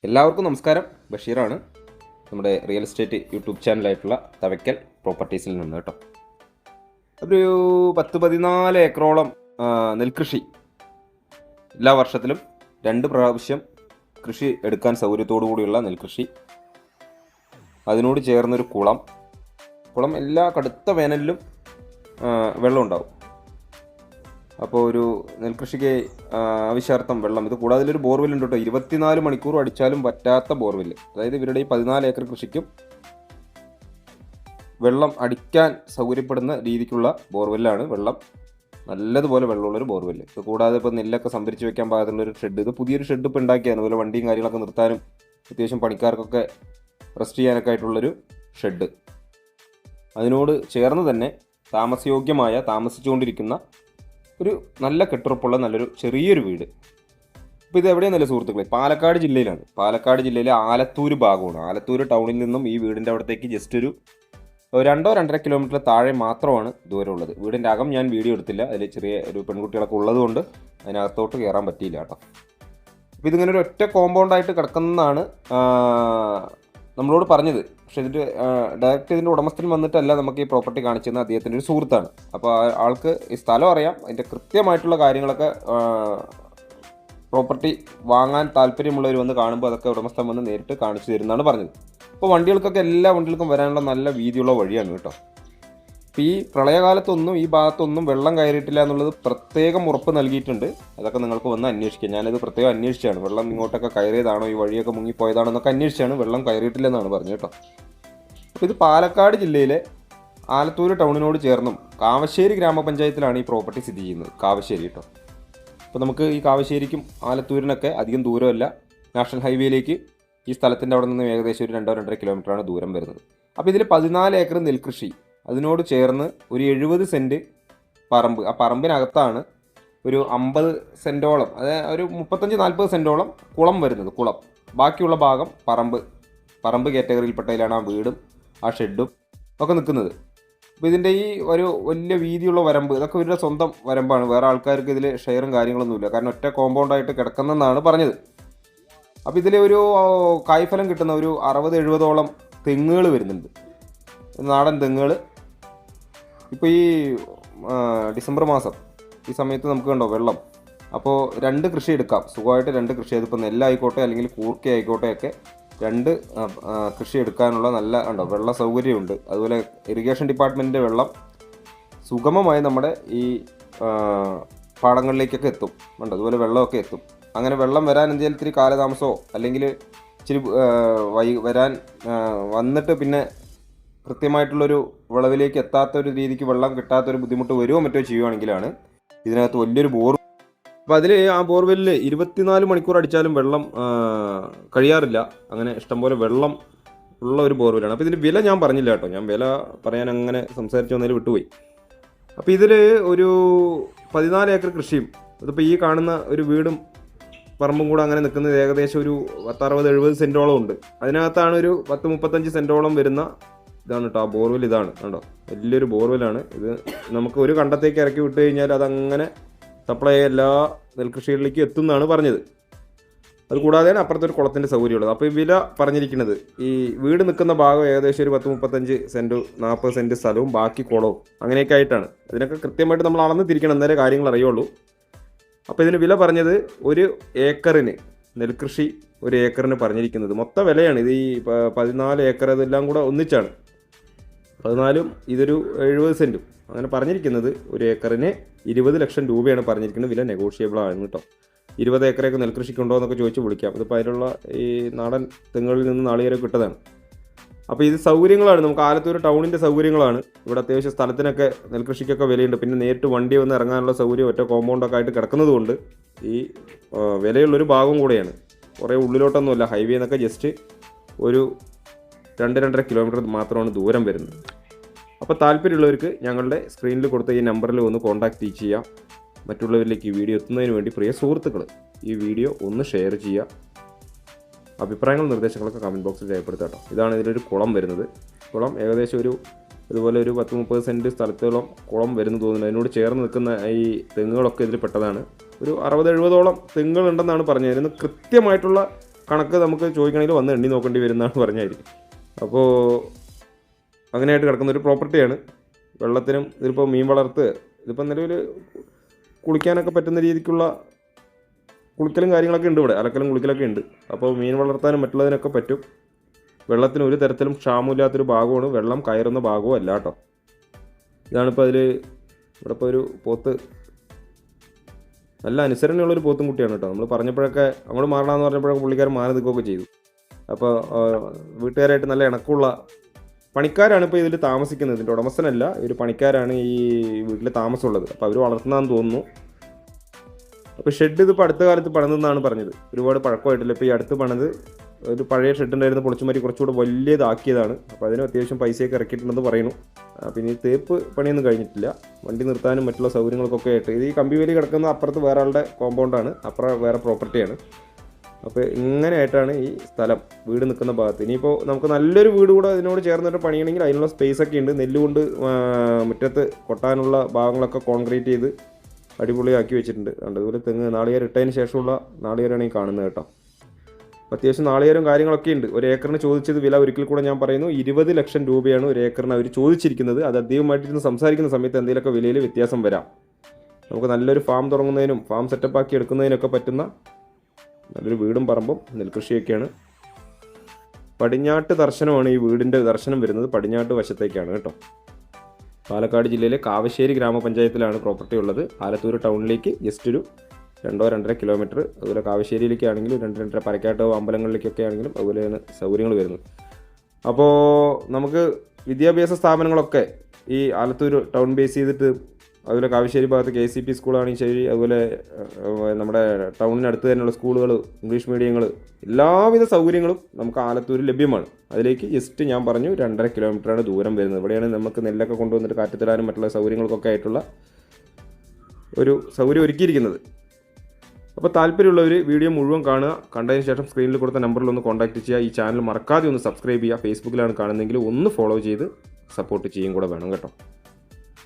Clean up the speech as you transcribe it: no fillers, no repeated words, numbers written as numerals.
എല്ലാവർക്കും നമസ്കാരം. ബഷീറാണ്, നമ്മുടെ റിയൽ എസ്റ്റേറ്റ് യൂട്യൂബ് ചാനലായിട്ടുള്ള തവയ്ക്കൽ പ്രോപ്പർട്ടീസിൽ നിന്ന് കേട്ടോ. ഒരു 10-14 ഏക്കറോളം നെൽകൃഷി എല്ലാ വർഷത്തിലും 2 പ്രാവശ്യം കൃഷി എടുക്കാൻ സൗകര്യത്തോടു കൂടിയുള്ള നെൽകൃഷി. അതിനോട് ചേർന്നൊരു കുളം എല്ലാ കടുത്ത വേനലിലും വെള്ളം ഉണ്ടാവും. അപ്പോൾ ഒരു നെൽകൃഷിക്ക് ആവശ്യാർത്ഥം വെള്ളം, ഇത് കൂടാതെ ഒരു ബോർവെൽ ഉണ്ട് കേട്ടോ. 24 മണിക്കൂർ അടിച്ചാലും പറ്റാത്ത ബോർവെൽ. അതായത് ഇവരുടെ ഈ 14 ഏക്കർ കൃഷിക്കും വെള്ളം അടിക്കാൻ സൗകര്യപ്പെടുന്ന രീതിക്കുള്ള ബോർവെല്ലാണ്. വെള്ളം നല്ലതുപോലെ വെള്ളമുള്ളൊരു ബോർവെൽ. ഇത് കൂടാതെ ഇപ്പോൾ നെല്ലൊക്കെ സംഭരിച്ച് വെക്കാൻ പാകത്തുള്ളൊരു ഷെഡ്. ഇത് പുതിയൊരു ഷെഡ് ഇപ്പോൾ ഉണ്ടാക്കിയാണ്. അതുപോലെ വണ്ടിയും കാര്യങ്ങളൊക്കെ നിർത്താനും അത്യാവശ്യം പണിക്കാർക്കൊക്കെ റെസ്റ്റ് ചെയ്യാനൊക്കെ ആയിട്ടുള്ളൊരു ഷെഡ്. അതിനോട് ചേർന്ന് തന്നെ താമസയോഗ്യമായ, താമസിച്ചുകൊണ്ടിരിക്കുന്ന ഒരു നല്ല കെട്ടുറപ്പുള്ള നല്ലൊരു ചെറിയൊരു വീട്. ഇപ്പോൾ ഇത് എവിടെയാണെന്നല്ല സുഹൃത്തുക്കളെ, പാലക്കാട് ജില്ലയിലാണ്. പാലക്കാട് ജില്ലയിലെ ആലത്തൂർ ഭാഗമാണ്. ആലത്തൂർ ടൗണിൽ നിന്നും ഈ വീടിൻ്റെ അവിടത്തേക്ക് ജസ്റ്റ് ഒരു 2-2.5 കിലോമീറ്റർ താഴെ മാത്രമാണ് ദൂരമുള്ളത്. വീടിൻ്റെ അകം ഞാൻ വീഡിയോ എടുത്തില്ല, അതിൽ ചെറിയ ഒരു പെൺകുട്ടികളൊക്കെ ഉള്ളതുകൊണ്ട് അതിനകത്തോട്ട് കയറാൻ പറ്റിയില്ല കേട്ടോ. അപ്പോൾ ഇതിങ്ങനെ ഒരു ഒറ്റ കോമ്പൗണ്ടായിട്ട് കിടക്കുന്നതാണ് നമ്മളോട് പറഞ്ഞത്. പക്ഷേ ഇതിൻ്റെ ഡയറക്റ്റ് ഇതിൻ്റെ ഉടമസ്ഥൻ വന്നിട്ടല്ല നമുക്ക് ഈ പ്രോപ്പർട്ടി കാണിച്ചിരുന്ന അദ്ദേഹത്തിൻ്റെ ഒരു സുഹൃത്താണ്. അപ്പോൾ ആൾക്ക് ഈ സ്ഥലം അറിയാം, അതിൻ്റെ കൃത്യമായിട്ടുള്ള കാര്യങ്ങളൊക്കെ പ്രോപ്പർട്ടി വാങ്ങാൻ താല്പര്യമുള്ളവർ വന്ന് കാണുമ്പോൾ അതൊക്കെ ഉടമസ്ഥൻ വന്ന് നേരിട്ട് കാണിച്ചു തരുന്നതാണ് പറഞ്ഞത്. അപ്പോൾ വണ്ടികൾക്കൊക്കെ എല്ലാ വണ്ടികൾക്കും വരാനുള്ള നല്ല വീതിയുള്ള വഴിയാണ് കേട്ടോ. അപ്പോൾ ഈ പ്രളയകാലത്തൊന്നും ഈ ഭാഗത്തൊന്നും വെള്ളം കയറിയിട്ടില്ല എന്നുള്ളത് പ്രത്യേകം ഉറപ്പ് നൽകിയിട്ടുണ്ട്. അതൊക്കെ നിങ്ങൾക്ക് വന്ന് അന്വേഷിക്കാം. ഞാനത് പ്രത്യേകം അന്വേഷിച്ചാണ്. വെള്ളം ഇങ്ങോട്ടൊക്കെ കയറിയതാണോ, ഈ വഴിയൊക്കെ മുങ്ങിപ്പോയതാണോ എന്നൊക്കെ അന്വേഷിച്ചാണ്. വെള്ളം കയറിയിട്ടില്ലെന്നാണ് പറഞ്ഞത് കേട്ടോ. അപ്പോൾ ഇത് പാലക്കാട് ജില്ലയിലെ ആലത്തൂർ ടൗണിനോട് ചേർന്നും കാവശ്ശേരി ഗ്രാമപഞ്ചായത്തിലാണ് ഈ പ്രോപ്പർട്ടി സ്ഥിതി ചെയ്യുന്നത്. കാവശ്ശേരി കേട്ടോ. അപ്പോൾ നമുക്ക് ഈ കാവശ്ശേരിക്കും ആലത്തൂരിനൊക്കെ അധികം ദൂരമല്ല. നാഷണൽ ഹൈവേയിലേക്ക് ഈ സ്ഥലത്തിൻ്റെ അവിടെ നിന്ന് ഏകദേശം ഒരു 2-2.5 കിലോമീറ്ററാണ് ദൂരം വരുന്നത്. അപ്പോൾ ഇതിൽ 14 ഏക്കർ നെൽകൃഷി, അതിനോട് ചേർന്ന് ഒരു 70 സെൻറ്റ് പറമ്പ്. ആ പറമ്പിനകത്താണ് ഒരു 50 സെൻറ്റോളം, അതായത് ഒരു 35-40 സെൻറ്റോളം കുളം വരുന്നത്. ബാക്കിയുള്ള ഭാഗം പറമ്പ് കാറ്റഗറിയിൽപ്പെട്ടതിലാണ് ആ വീടും ആ ഷെഡും ഒക്കെ നിൽക്കുന്നത്. അപ്പോൾ ഇതിൻ്റെ ഈ ഒരു വലിയ വീതിയുള്ള വരമ്പ്, ഇതൊക്കെ ഇവരുടെ സ്വന്തം വരമ്പാണ്. വേറെ ആൾക്കാർക്ക് ഇതിൽ ഷെയറും കാര്യങ്ങളൊന്നുമില്ല. കാരണം ഒറ്റ കോമ്പൗണ്ടായിട്ട് കിടക്കുന്നതെന്നാണ് പറഞ്ഞത്. അപ്പോൾ ഇതിൽ ഒരു കായ്ഫലം കിട്ടുന്ന ഒരു 60-70ഓളം തെങ്ങുകൾ വരുന്നുണ്ട്, നാടൻ തെങ്ങുകൾ. ഇപ്പോൾ ഈ ഡിസംബർ മാസം ഈ സമയത്ത് നമുക്ക് കണ്ടോ വെള്ളം. അപ്പോൾ 2 കൃഷി എടുക്കാം സുഖമായിട്ട്. 2 കൃഷി, അതിപ്പോൾ നെല്ലായിക്കോട്ടെ അല്ലെങ്കിൽ കൂർക്ക ആയിക്കോട്ടെ ഒക്കെ 2 കൃഷി എടുക്കാനുള്ള നല്ല ഉണ്ടോ വെള്ള സൗകര്യമുണ്ട്. അതുപോലെ ഇറിഗേഷൻ ഡിപ്പാർട്ട്മെൻറ്റിൻ്റെ വെള്ളം സുഗമമായി നമ്മുടെ ഈ പാടങ്ങളിലേക്കൊക്കെ എത്തും ഉണ്ട്. അതുപോലെ വെള്ളമൊക്കെ എത്തും. അങ്ങനെ വെള്ളം വരാൻ എന്തെങ്കിലും ഇത്തിരി കാലതാമസമോ അല്ലെങ്കിൽ ഇച്ചിരി വന്നിട്ട് പിന്നെ കൃത്യമായിട്ടുള്ളൊരു വിളവിലേക്ക് എത്താത്തൊരു രീതിക്ക് വെള്ളം കിട്ടാത്തൊരു ബുദ്ധിമുട്ട് വരുമോ മറ്റോ ചെയ്യുവാണെങ്കിലാണ് ഇതിനകത്ത് വലിയൊരു ബോർ. അപ്പോൾ അതിൽ ആ ബോർവെല്ലിൽ 24 മണിക്കൂർ അടിച്ചാലും വെള്ളം കഴിയാറില്ല. അങ്ങനെ ഇഷ്ടംപോലെ വെള്ളം ഉള്ള ഒരു ബോർവെല്ലാണ്. അപ്പോൾ ഇതിന് വില ഞാൻ പറഞ്ഞില്ല കേട്ടോ. ഞാൻ വില പറയാൻ അങ്ങനെ സംസാരിച്ച് വന്നതിൽ വിട്ടുപോയി. അപ്പോൾ ഇതിൽ ഒരു 14 ഏക്കർ കൃഷിയും, ഇതിപ്പോൾ ഈ കാണുന്ന ഒരു വീടും പറമ്പും കൂടെ അങ്ങനെ നിൽക്കുന്നത് ഏകദേശം ഒരു 10-60-70 സെൻറ്റോളം ഉണ്ട്. അതിനകത്താണ് ഒരു 10-35 സെൻറ്റോളം വരുന്ന ഇതാണ് കേട്ടോ. ആ ബോർവെൽ ഇതാണ് കണ്ടോ, വലിയൊരു ബോർവെല്ലാണ് ഇത്. നമുക്ക് ഒരു കണ്ടത്തേക്ക് ഇറക്കി വിട്ട് കഴിഞ്ഞാൽ അതങ്ങനെ സപ്ലൈ എല്ലാ നെൽകൃഷികളിലേക്കും എത്തും എന്നാണ് പറഞ്ഞത്. അതുകൂടാതെയാണ് അപ്പുറത്തൊരു കുളത്തിൻ്റെ സൗകര്യമുള്ളത്. അപ്പോൾ ഈ വില പറഞ്ഞിരിക്കുന്നത്, ഈ വീട് നിൽക്കുന്ന ഭാഗം ഏകദേശം ഒരു 10-35 സെൻറ്റ്, 40 സെൻറ്റ് സ്ഥലവും ബാക്കി കുളവും അങ്ങനെയൊക്കെ ആയിട്ടാണ്. ഇതിനൊക്കെ കൃത്യമായിട്ട് നമ്മൾ അളന്ന് തിരിക്കണം, എന്നാലേ കാര്യങ്ങൾ അറിയുള്ളൂ. അപ്പോൾ ഇതിന് വില പറഞ്ഞത് ഒരു ഏക്കറിന്, നെൽകൃഷി ഒരു ഏക്കറിന് പറഞ്ഞിരിക്കുന്നത് മൊത്തം വിലയാണ്. ഇത് ഈ 14 ഏക്കർ ഇതെല്ലാം കൂടെ ഒന്നിച്ചാണ്. 14ഉം ഇതൊരു 70 സെൻറ്റും അങ്ങനെ പറഞ്ഞിരിക്കുന്നത്. ഒരു ഏക്കറിന് 20 ലക്ഷം രൂപയാണ് പറഞ്ഞിരിക്കുന്നത്. വില നെഗോഷിയബിൾ ആണ് കേട്ടോ. 20 ഏക്കറൊക്കെ നെൽകൃഷിക്കുണ്ടോ എന്നൊക്കെ ചോദിച്ച് വിളിക്കാം. ഇതിപ്പോൾ അതിലുള്ള ഈ നാടൻ തെങ്ങുകളിൽ നിന്ന് നാളികേരം കിട്ടതാണ്. അപ്പോൾ ഇത് സൗകര്യങ്ങളാണ്, നമുക്ക് ആലത്തൂർ ടൗണിൻ്റെ സൗകര്യങ്ങളാണ്. ഇവിടെ അത്യാവശ്യം സ്ഥലത്തിനൊക്കെ നെൽകൃഷിക്കൊക്കെ വിലയുണ്ട്. പിന്നെ നേരിട്ട് വണ്ടി വന്ന് ഇറങ്ങാനുള്ള സൗകര്യം ഒറ്റ കോമ്പൗണ്ടൊക്കെ ആയിട്ട് കിടക്കുന്നത് കൊണ്ട് ഈ വിലയുള്ളൊരു ഭാഗം കൂടെയാണ്. കുറേ ഉള്ളിലോട്ടൊന്നുമല്ല, ഹൈവേ എന്നൊക്കെ ജസ്റ്റ് ഒരു 2-2.5 കിലോമീറ്റർ മാത്രമാണ് ദൂരം വരുന്നത്. അപ്പോൾ താല്പര്യമുള്ളവർക്ക് ഞങ്ങളുടെ സ്ക്രീനിൽ കൊടുത്ത ഈ നമ്പറിൽ ഒന്ന് കോൺടാക്റ്റ് ചെയ്യാം. മറ്റുള്ളവരിലേക്ക് ഈ വീഡിയോ എത്തുന്നതിന് വേണ്ടി പ്രിയ സുഹൃത്തുക്കൾ ഈ വീഡിയോ ഒന്ന് ഷെയർ ചെയ്യുക. അഭിപ്രായങ്ങളും നിർദ്ദേശങ്ങളൊക്കെ കമൻറ്റ് ബോക്സിൽ രേഖപ്പെടുത്താം കേട്ടോ. ഇതാണ് ഇതിലൊരു കുളം വരുന്നത്. കുളം ഏകദേശം ഇതുപോലെ ഒരു 10-30 സെൻറ്റ് സ്ഥലത്തോളം കുളം വരുന്നു തോന്നുന്നു. അതിനോട് ചേർന്ന് നിൽക്കുന്ന ഈ തെങ്ങുകളൊക്കെ ഇതിൽ പെട്ടതാണ്. ഒരു 60-70ഓളം തെങ്ങുകളുണ്ടെന്നാണ് പറഞ്ഞത്. അതിന് കൃത്യമായിട്ടുള്ള കണക്ക് നമുക്ക് ചോദിക്കണമെങ്കിൽ വന്ന് എണ്ണി നോക്കേണ്ടി വരുന്നതാണ് പറഞ്ഞാൽ. അപ്പോൾ അങ്ങനെയായിട്ട് കിടക്കുന്ന ഒരു പ്രോപ്പർട്ടിയാണ്. വെള്ളത്തിനും ഇതിപ്പോൾ മീൻ വളർത്ത്, ഇതിപ്പോൾ നിലവിൽ കുളിക്കാനൊക്കെ പറ്റുന്ന രീതിക്കുള്ള കുളിക്കലും കാര്യങ്ങളൊക്കെ ഉണ്ട് ഇവിടെ, അലക്കലും കുളിക്കലൊക്കെ ഉണ്ട്. അപ്പോൾ മീൻ വളർത്താനും മറ്റുള്ളതിനൊക്കെ പറ്റും. വെള്ളത്തിന് ഒരു തരത്തിലും ക്ഷാമമില്ലാത്തൊരു ഭാഗമാണ്, വെള്ളം കയറുന്ന ഭാഗവും അല്ല കേട്ടോ. ഇതാണിപ്പോൾ അതിൽ ഇവിടെ ഇപ്പോൾ ഒരു പോത്ത്, നല്ല അനുസരണയുള്ളൊരു പോത്തും കുട്ടിയാണ് കേട്ടോ. നമ്മൾ പറഞ്ഞപ്പോഴൊക്കെ അങ്ങോട്ട് മാറണമെന്ന് പറഞ്ഞപ്പോഴൊക്കെ പുള്ളിക്കാരൻ മാറി നിൽക്കുകയൊക്കെ ചെയ്തു. അപ്പോൾ വീട്ടുകാരായിട്ട് നല്ല ഇണക്കമുള്ള പണിക്കാരാണ് ഇപ്പോൾ ഇതിൽ താമസിക്കുന്നത്. ഇതിൻ്റെ ഉടമസ്ഥനല്ല, ഒരു പണിക്കാരാണ് ഈ വീട്ടിൽ താമസമുള്ളത്. അപ്പോൾ അവർ വളർത്തുന്നതാണെന്ന് തോന്നുന്നു. അപ്പോൾ ഷെഡ് ഇതിപ്പോൾ അടുത്ത കാലത്ത് പണിതെന്നാണ് പറഞ്ഞത്. ഒരുപാട് പഴക്കമായിട്ടില്ല. ഇപ്പോൾ ഈ അടുത്ത് പണിത് ഒരു പഴയ ഷെഡ് ഉണ്ടായിരുന്ന പൊളിച്ചു മാറ്റി കുറച്ചുകൂടെ വലിയതാക്കിയതാണ്. അപ്പോൾ അതിന് അത്യാവശ്യം പൈസയൊക്കെ ഇറക്കിയിട്ടുണ്ടെന്ന് പറയുന്നു. പിന്നെ ഈ തേപ്പ് പണിയൊന്നും കഴിഞ്ഞിട്ടില്ല. വണ്ടി നിർത്താനും മറ്റുള്ള സൗകര്യങ്ങൾക്കൊക്കെ ആയിട്ട് ഇത് ഈ കമ്പിവേലി കിടക്കുന്ന അപ്പുറത്ത് വേറെ ആളുടെ കോമ്പൗണ്ടാണ്, അപ്പുറം വേറെ പ്രോപ്പർട്ടിയാണ്. അപ്പോൾ ഇങ്ങനെയായിട്ടാണ് ഈ സ്ഥലം, വീട് നിൽക്കുന്ന ഭാഗത്ത്. ഇനിയിപ്പോൾ നമുക്ക് നല്ലൊരു വീട് കൂടെ അതിനോട് ചേർന്നിട്ട് പണിയണമെങ്കിൽ അതിനുള്ള സ്പേസൊക്കെ ഉണ്ട്. നെല്ലുകൊണ്ട് മുറ്റത്ത് കൊട്ടാനുള്ള ഭാഗങ്ങളൊക്കെ കോൺക്രീറ്റ് ചെയ്ത് അടിപൊളിയാക്കി വെച്ചിട്ടുണ്ട്. അതുപോലെ തെങ്ങ് നാളികേരം ഇട്ടതിന് ശേഷമുള്ള നാളികേരമാണ് ഈ കാണുന്നത് കേട്ടോ. അത്യാവശ്യം നാളികേരം കാര്യങ്ങളൊക്കെ ഉണ്ട്. ഒരു ഏക്കറിന് ചോദിച്ചത് വില ഒരിക്കൽ കൂടെ ഞാൻ പറയുന്നു, 20 ലക്ഷം രൂപയാണ് ഒരു ഏക്കറിന് അവർ ചോദിച്ചിരിക്കുന്നത്. അത് അദ്ദേഹമായിട്ടിരുന്ന് സംസാരിക്കുന്ന സമയത്ത് എന്തെങ്കിലുമൊക്കെ വിലയിൽ വ്യത്യാസം വരാം. നമുക്ക് നല്ലൊരു ഫാം തുടങ്ങുന്നതിനും ഫാം സെറ്റപ്പാക്കി എടുക്കുന്നതിനൊക്കെ പറ്റുന്ന നല്ലൊരു വീടും പറമ്പും നെൽകൃഷിയൊക്കെയാണ്. പടിഞ്ഞാട്ട് ദർശനമാണ് ഈ വീടിൻ്റെ ദർശനം വരുന്നത്, പടിഞ്ഞാട്ട് വശത്തേക്കാണ് കേട്ടോ. പാലക്കാട് ജില്ലയിലെ കാവശ്ശേരി ഗ്രാമപഞ്ചായത്തിലാണ് പ്രോപ്പർട്ടി ഉള്ളത്. ആലത്തൂർ ടൗണിലേക്ക് ജസ്റ്റ് ഒരു 2-2.5 കിലോമീറ്റർ. അതുപോലെ കാവശ്ശേരിയിലേക്ക് ആണെങ്കിലും 2-2.5, പരക്കാട്ടോ അമ്പലങ്ങളിലേക്കൊക്കെ ആണെങ്കിലും അതുപോലെയാണ് സൗകര്യങ്ങൾ വരുന്നത്. അപ്പോൾ നമുക്ക് വിദ്യാഭ്യാസ സ്ഥാപനങ്ങളൊക്കെ ഈ ആലത്തൂർ ടൗൺ ബേസ് ചെയ്തിട്ട്, അതുപോലെ കാവശ്ശേരി ഭാഗത്ത് KCP സ്കൂളാണെങ്കിൽ ശരി, അതുപോലെ നമ്മുടെ ടൗണിനടുത്ത് തന്നെയുള്ള സ്കൂളുകൾ, ഇംഗ്ലീഷ് മീഡിയങ്ങൾ, എല്ലാവിധ സൗകര്യങ്ങളും നമുക്ക് ആലത്തൂർ ലഭ്യമാണ്. അതിലേക്ക് ജസ്റ്റ് ഞാൻ പറഞ്ഞു 2.5 കിലോമീറ്ററാണ് ദൂരം വരുന്നത്. ഇവിടെയാണ് നമുക്ക് നെല്ലൊക്കെ കൊണ്ടുവന്നിട്ട് കാറ്റത്തിടാനും മറ്റുള്ള സൗകര്യങ്ങൾക്കൊക്കെ ആയിട്ടുള്ള ഒരു സൗകര്യം ഒരുക്കിയിരിക്കുന്നത്. അപ്പോൾ താല്പര്യമുള്ളവർ വീഡിയോ മുഴുവൻ കാണുക. കണ്ടതിന് ശേഷം സ്ക്രീനിൽ കൊടുത്ത നമ്പറിൽ ഒന്ന് കോൺടാക്ട് ചെയ്യുക. ഈ ചാനൽ മറക്കാതെ ഒന്ന് സബ്സ്ക്രൈബ് ചെയ്യുക. ഫേസ്ബുക്കിലാണ് കാണുന്നതെങ്കിൽ ഒന്ന് ഫോളോ ചെയ്ത് സപ്പോർട്ട് ചെയ്യും കൂടെ വേണം കേട്ടോ.